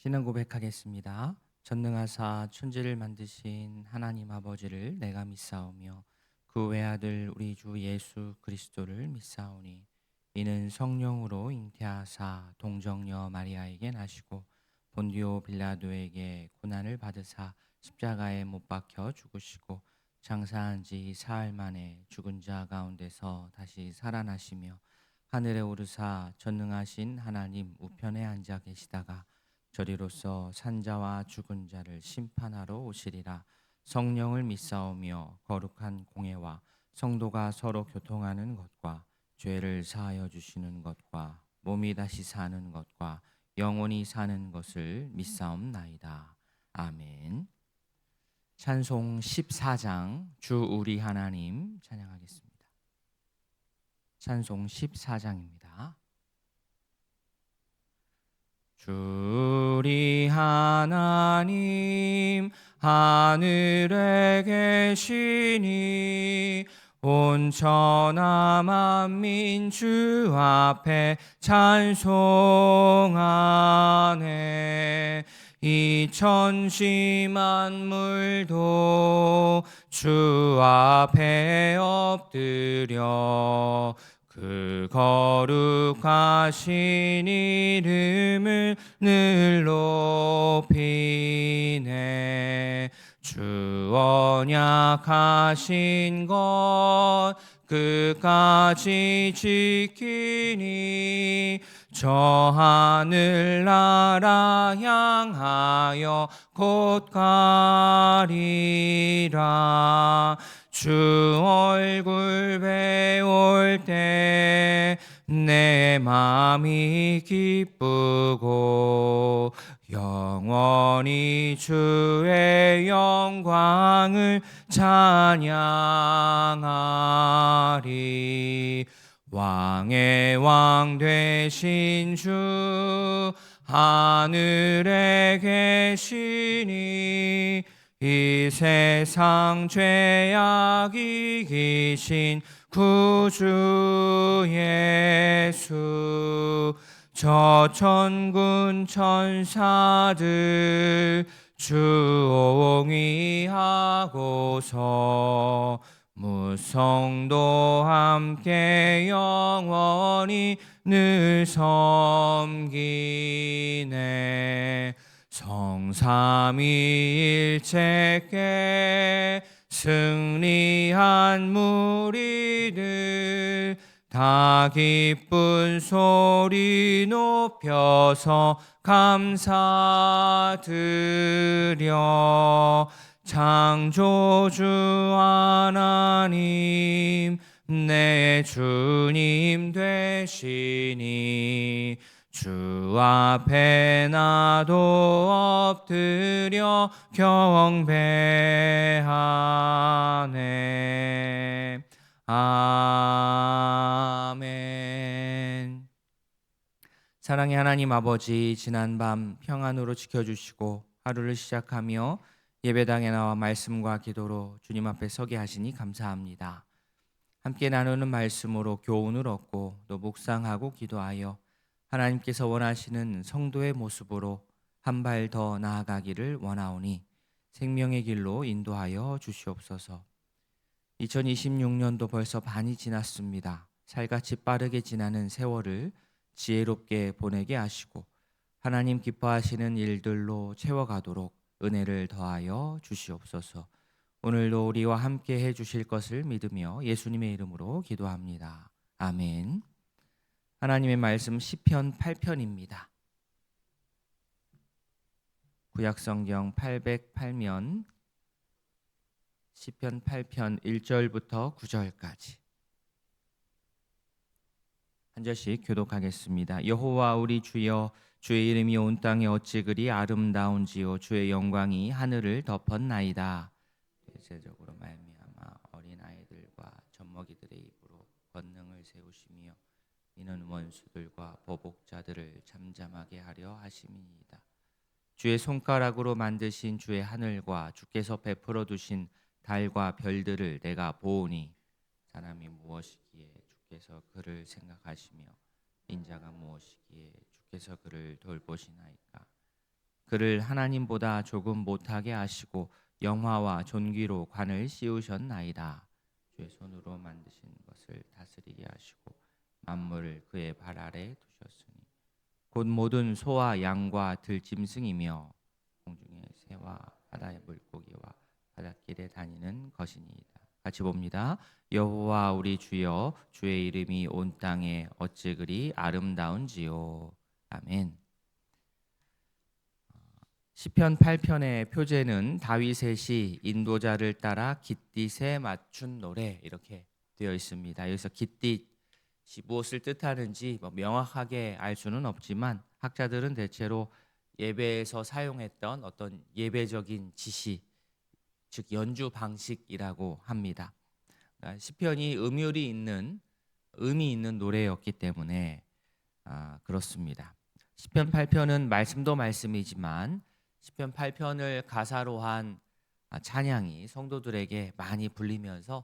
신앙 고백하겠습니다. 전능하사 천지를 만드신 하나님 아버지를 내가 믿사오며 그 외아들 우리 주 예수 그리스도를 믿사오니 이는 성령으로 잉태하사 동정녀 마리아에게 나시고 본디오 빌라도에게 고난을 받으사 십자가에 못 박혀 죽으시고 장사한 지 사흘 만에 죽은 자 가운데서 다시 살아나시며 하늘에 오르사 전능하신 하나님 우편에 앉아 계시다가 저리로서 산자와 죽은 자를 심판하러 오시리라. 성령을 믿사오며 거룩한 공회와 성도가 서로 교통하는 것과 죄를 사하여 주시는 것과 몸이 다시 사는 것과 영원히 사는 것을 믿사옵나이다. 아멘. 찬송 14장 주 우리 하나님 찬양하겠습니다. 찬송 14장입니다. 주 우리 하나님 하늘에 계시니 온 천하 만민 주 앞에 찬송하네. 이 천지 만물도 주 앞에 엎드려 그 거룩하신 이름을 늘 높이네. 주 언약하신 것 끝까지 지키니 저 하늘나라 향하여 곧 가리라. 주 얼굴 배울 때 내 마음이 기쁘고 영원히 주의 영광을 찬양하리. 왕의 왕 되신 주 하늘에 계시니 이 세상 죄악 이기신 구주 예수 저 천군 천사들 주옹이하고서 무성도 함께 영원히 늘 섬기네. 성삼위일체께 승리한 무리들 다 기쁜 소리 높여서 감사드려. 창조주 하나님 내 주님 되시니 주 앞에 나도 엎드려 경배하네. 아멘. 사랑의 하나님 아버지, 지난밤 평안으로 지켜주시고 하루를 시작하며 예배당에 나와 말씀과 기도로 주님 앞에 서게 하시니 감사합니다. 함께 나누는 말씀으로 교훈을 얻고 또 묵상하고 기도하여 하나님께서 원하시는 성도의 모습으로 한 발 더 나아가기를 원하오니 생명의 길로 인도하여 주시옵소서. 2026년도 벌써 반이 지났습니다. 살같이 빠르게 지나는 세월을 지혜롭게 보내게 하시고 하나님 기뻐하시는 일들로 채워가도록 은혜를 더하여 주시옵소서. 오늘도 우리와 함께 해주실 것을 믿으며 예수님의 이름으로 기도합니다. 아멘. 하나님의 말씀 시편 8편입니다. 구약성경 808면 시편 8편 1절부터 9절까지 한 절씩 교독하겠습니다. 여호와 우리 주여, 주의 이름이 온 땅에 어찌 그리 아름다운지요. 주의 영광이 하늘을 덮었나이다. 대체적으로 말미암아 어린아이들과 젖먹이들의 입으로 권능을 세우시며 이는 원수들과 보복자들을 잠잠하게 하려 하심이니이다. 주의 손가락으로 만드신 주의 하늘과 주께서 베풀어 두신 달과 별들을 내가 보오니 사람이 무엇이기에 주께서 그를 생각하시며 인자가 무엇이기에 주께서 그를 돌보시나이까. 그를 하나님보다 조금 못하게 하시고 영화와 존귀로 관을 씌우셨나이다. 주의 손으로 만드신 것을 다스리게 하시고 만물을 그의 발 아래 두셨으니 곧 모든 소와 양과 들짐승이며 공중의 새와 바다의 물고기와 바닷길에 다니는 것이니이다. 같이 봅니다. 여호와 우리 주여, 주의 이름이 온 땅에 어찌 그리 아름다운지요. 아멘. 시편 8편의 표제는 다윗의 시 인도자를 따라 깃딧에 맞춘 노래 이렇게 되어 있습니다. 여기서 깃딧이 무엇을 뜻하는지 명확하게 알 수는 없지만 학자들은 대체로 예배에서 사용했던 어떤 예배적인 지시, 즉 연주 방식이라고 합니다. 그러니까 시편이 의미 있는 노래였기 때문에 그렇습니다. 시편 8편은 말씀도 말씀이지만 시편 8편을 가사로 한 찬양이 성도들에게 많이 불리면서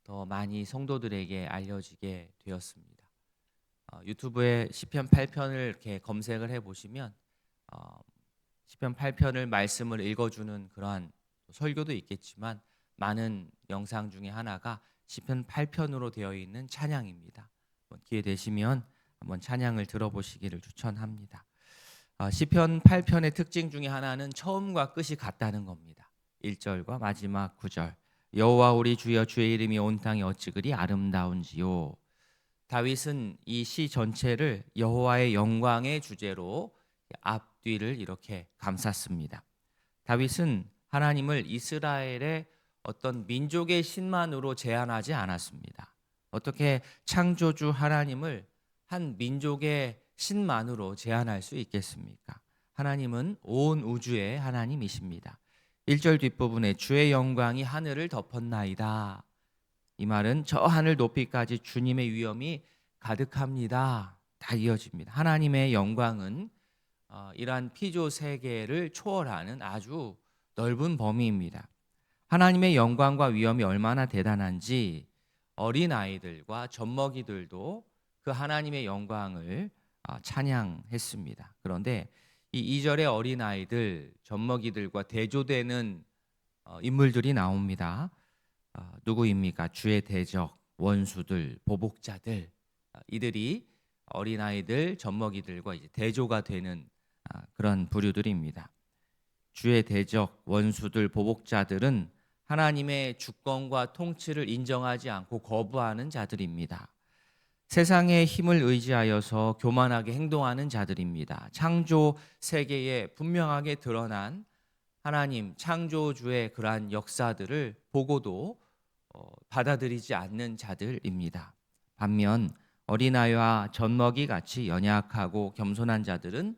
더 많이 성도들에게 알려지게 되었습니다. 유튜브에 시편 8편을 이렇게 검색을 해보시면 시편 8편을 말씀을 읽어주는 그러한 설교도 있겠지만 많은 영상 중에 하나가 시편 8편으로 되어 있는 찬양입니다. 기회 되시면 한번 찬양을 들어보시기를 추천합니다. 시편 8편의 특징 중에 하나는 처음과 끝이 같다는 겁니다. 1절과 마지막 9절. 여호와 우리 주여, 주의 이름이 온 땅에 어찌 그리 아름다운지요. 다윗은 이 시 전체를 여호와의 영광의 주제로 앞뒤를 이렇게 감쌌습니다. 다윗은 하나님을 이스라엘의 어떤 민족의 신만으로 제한하지 않았습니다. 어떻게 창조주 하나님을 한 민족의 신만으로 제한할 수 있겠습니까? 하나님은 온 우주의 하나님이십니다. 1절 뒷부분에 주의 영광이 하늘을 덮었나이다. 이 말은 저 하늘 높이까지 주님의 위엄이 가득합니다. 다 이어집니다. 하나님의 영광은 이러한 피조 세계를 초월하는 아주 넓은 범위입니다. 하나님의 영광과 위엄이 얼마나 대단한지 어린아이들과 젖먹이들도 그 하나님의 영광을 찬양했습니다. 그런데 이 2절의 어린아이들, 젖먹이들과 대조되는 인물들이 나옵니다. 누구입니까? 주의 대적, 원수들, 보복자들. 이들이 어린아이들, 젖먹이들과 이제 대조가 되는 그런 부류들입니다. 주의 대적, 원수들, 보복자들은 하나님의 주권과 통치를 인정하지 않고 거부하는 자들입니다. 세상의 힘을 의지하여서 교만하게 행동하는 자들입니다. 창조 세계에 분명하게 드러난 하나님 창조주의 그러한 역사들을 보고도 받아들이지 않는 자들입니다. 반면 어린아이와 젖먹이 같이 연약하고 겸손한 자들은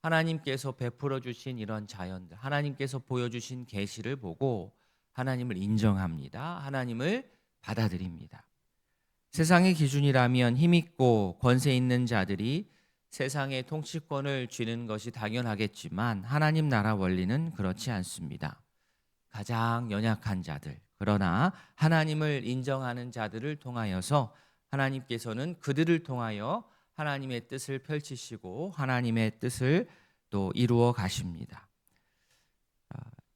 하나님께서 베풀어 주신 이런 자연들, 하나님께서 보여주신 계시를 보고 하나님을 인정합니다. 하나님을 받아들입니다. 세상의 기준이라면 힘있고 권세 있는 자들이 세상의 통치권을 쥐는 것이 당연하겠지만 하나님 나라 원리는 그렇지 않습니다. 가장 연약한 자들, 그러나 하나님을 인정하는 자들을 통하여서 하나님께서는 그들을 통하여 하나님의 뜻을 펼치시고 하나님의 뜻을 또 이루어 가십니다.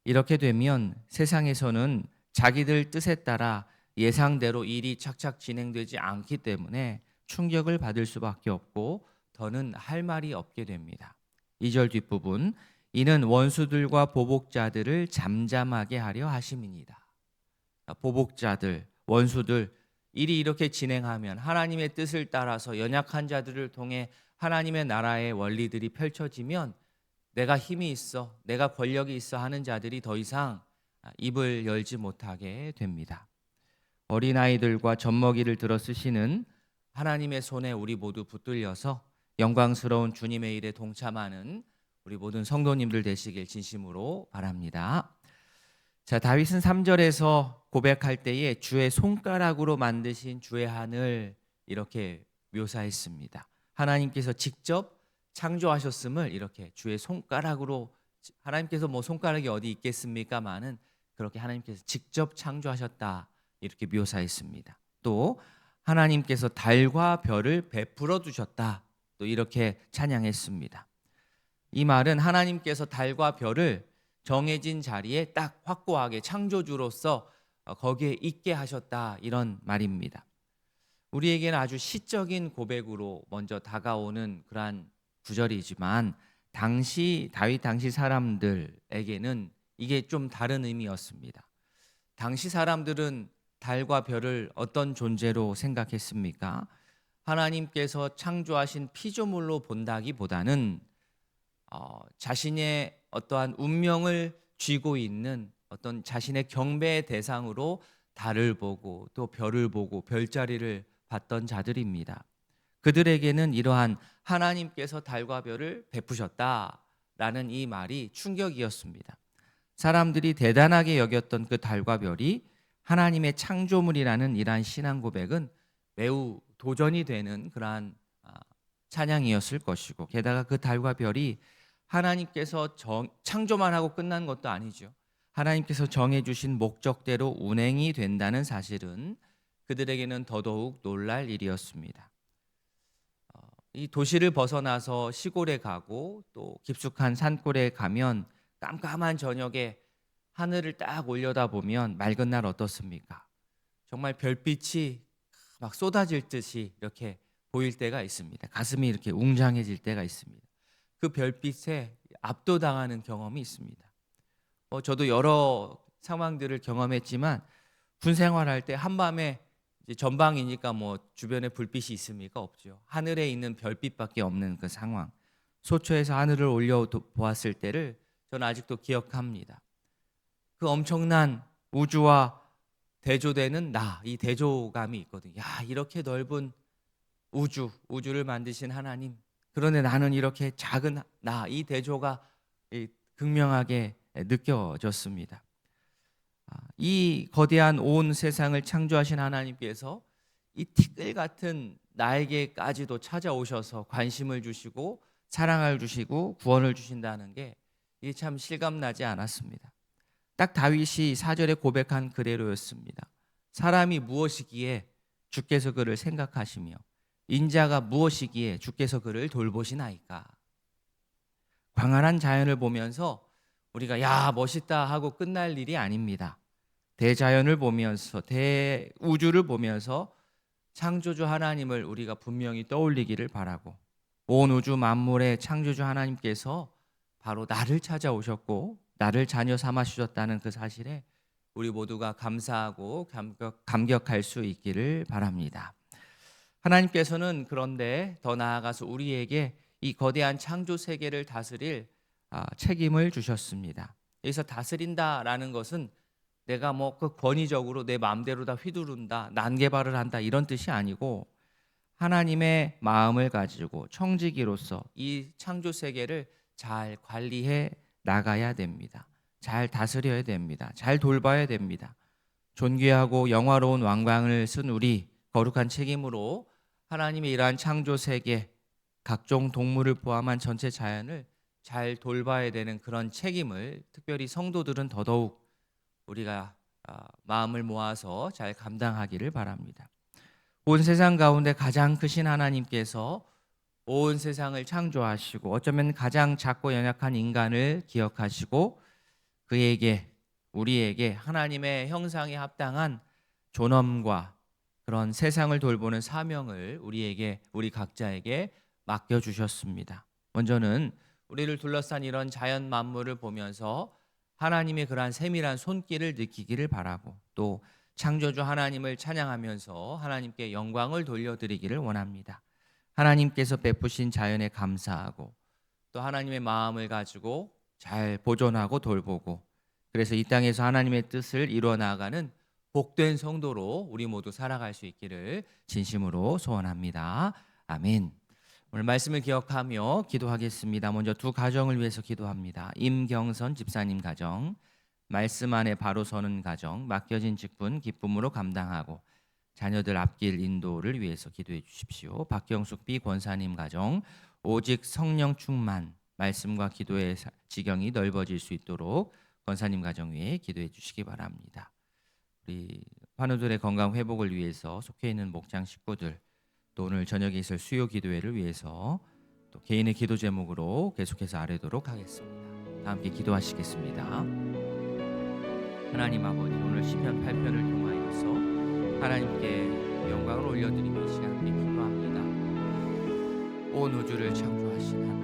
이렇게 되면 세상에서는 자기들 뜻에 따라 예상대로 일이 착착 진행되지 않기 때문에 충격을 받을 수밖에 없고 더는 할 말이 없게 됩니다. 2절 뒷부분, 이는 원수들과 보복자들을 잠잠하게 하려 하심이니이다. 보복자들, 원수들, 일이 이렇게 진행하면 하나님의 뜻을 따라서 연약한 자들을 통해 하나님의 나라의 원리들이 펼쳐지면 내가 힘이 있어, 내가 권력이 있어 하는 자들이 더 이상 입을 열지 못하게 됩니다. 어린아이들과 젖먹이를 들어 쓰시는 하나님의 손에 우리 모두 붙들려서 영광스러운 주님의 일에 동참하는 우리 모든 성도님들 되시길 진심으로 바랍니다. 자, 다윗은 3절에서 고백할 때에 주의 손가락으로 만드신 주의 하늘 이렇게 묘사했습니다. 하나님께서 직접 창조하셨음을 이렇게 주의 손가락으로, 하나님께서 뭐 손가락이 어디 있겠습니까마는 그렇게 하나님께서 직접 창조하셨다 이렇게 묘사했습니다. 또 하나님께서 달과 별을 베풀어 두셨다 또 이렇게 찬양했습니다. 이 말은 하나님께서 달과 별을 정해진 자리에 딱 확고하게 창조주로서 거기에 있게 하셨다, 이런 말입니다. 우리에게는 아주 시적인 고백으로 먼저 다가오는 그러한 구절이지만 다윗 당시 사람들에게는 이게 좀 다른 의미였습니다. 당시 사람들은 달과 별을 어떤 존재로 생각했습니까? 하나님께서 창조하신 피조물로 본다기보다는 자신의 어떠한 운명을 쥐고 있는 어떤 자신의 경배의 대상으로 달을 보고 또 별을 보고 별자리를 봤던 자들입니다. 그들에게는 이러한 하나님께서 달과 별을 베푸셨다라는 이 말이 충격이었습니다. 사람들이 대단하게 여겼던 그 달과 별이 하나님의 창조물이라는 이러한 신앙 고백은 매우 도전이 되는 그러한 찬양이었을 것이고, 게다가 그 달과 별이 하나님께서 창조만 하고 끝난 것도 아니죠. 하나님께서 정해주신 목적대로 운행이 된다는 사실은 그들에게는 더더욱 놀랄 일이었습니다. 이 도시를 벗어나서 시골에 가고 또 깊숙한 산골에 가면 깜깜한 저녁에 하늘을 딱 올려다보면 맑은 날 어떻습니까? 정말 별빛이 막 쏟아질 듯이 이렇게 보일 때가 있습니다. 가슴이 이렇게 웅장해질 때가 있습니다. 그 별빛에 압도당하는 경험이 있습니다. 저도 여러 상황들을 경험했지만 군 생활할 때 한밤에 이제 전방이니까 뭐 주변에 불빛이 있습니까? 없죠. 하늘에 있는 별빛밖에 없는 그 상황. 소초에서 하늘을 올려 보았을 때를 저는 아직도 기억합니다. 그 엄청난 우주와 대조되는 이 대조감이 있거든요. 야, 이렇게 넓은 우주를 만드신 하나님. 그런데 나는 이렇게 작은 이 대조가 극명하게 느껴졌습니다. 이 거대한 온 세상을 창조하신 하나님께서 이 티끌 같은 나에게까지도 찾아오셔서 관심을 주시고 사랑을 주시고 구원을 주신다는 게 이게 참 실감나지 않았습니다. 딱 다윗이 4절에 고백한 그대로였습니다. 사람이 무엇이기에 주께서 그를 생각하시며 인자가 무엇이기에 주께서 그를 돌보시나이까. 광활한 자연을 보면서 우리가 야 멋있다 하고 끝날 일이 아닙니다. 대자연을 보면서 대우주를 보면서 창조주 하나님을 우리가 분명히 떠올리기를 바라고, 온 우주 만물의 창조주 하나님께서 바로 나를 찾아오셨고 나를 자녀 삼아 주셨다는 그 사실에 우리 모두가 감사하고 감격할 수 있기를 바랍니다. 하나님께서는 그런데 더 나아가서 우리에게 이 거대한 창조 세계를 다스릴 책임을 주셨습니다. 여기서 다스린다라는 것은 내가 그 권위적으로 내 마음대로 다 휘두른다, 난개발을 한다, 이런 뜻이 아니고 하나님의 마음을 가지고 청지기로서 이 창조 세계를 잘 관리해 나가야 됩니다. 잘 다스려야 됩니다. 잘 돌봐야 됩니다. 존귀하고 영화로운 왕관을 쓴 우리 거룩한 책임으로 하나님의 이러한 창조 세계, 각종 동물을 포함한 전체 자연을 잘 돌봐야 되는 그런 책임을 특별히 성도들은 더더욱 우리가 마음을 모아서 잘 감당하기를 바랍니다. 온 세상 가운데 가장 크신 하나님께서 온 세상을 창조하시고 어쩌면 가장 작고 연약한 인간을 기억하시고 우리에게 하나님의 형상에 합당한 존엄과 그런 세상을 돌보는 사명을 우리 각자에게 맡겨주셨습니다. 먼저는 우리를 둘러싼 이런 자연 만물을 보면서 하나님의 그러한 세밀한 손길을 느끼기를 바라고, 또 창조주 하나님을 찬양하면서 하나님께 영광을 돌려드리기를 원합니다. 하나님께서 베푸신 자연에 감사하고 또 하나님의 마음을 가지고 잘 보존하고 돌보고, 그래서 이 땅에서 하나님의 뜻을 이루어 나가는 복된 성도로 우리 모두 살아갈 수 있기를 진심으로 소원합니다. 아멘. 오늘 말씀을 기억하며 기도하겠습니다. 먼저 두 가정을 위해서 기도합니다. 임경선 집사님 가정, 말씀 안에 바로 서는 가정, 맡겨진 직분 기쁨으로 감당하고 자녀들 앞길 인도를 위해서 기도해 주십시오. 박경숙 B 권사님 가정, 오직 성령 충만, 말씀과 기도의 지경이 넓어질 수 있도록 권사님 가정 위에 기도해 주시기 바랍니다. 우리 환우들의 건강 회복을 위해서 속해 있는 목장 식구들, 또 오늘 저녁에 있을 수요 기도회를 위해서 또 또 개인의 기도 제목으로 계속해서 아뢰도록 하겠습니다. 다 함께 기도하시겠습니다. 하나님 아버지, 오늘 시편 8편을 통하여서 하나님께 영광을 올려드리며 이 시간 함께 기도합니다. 온 우주를 창조하신 하나님,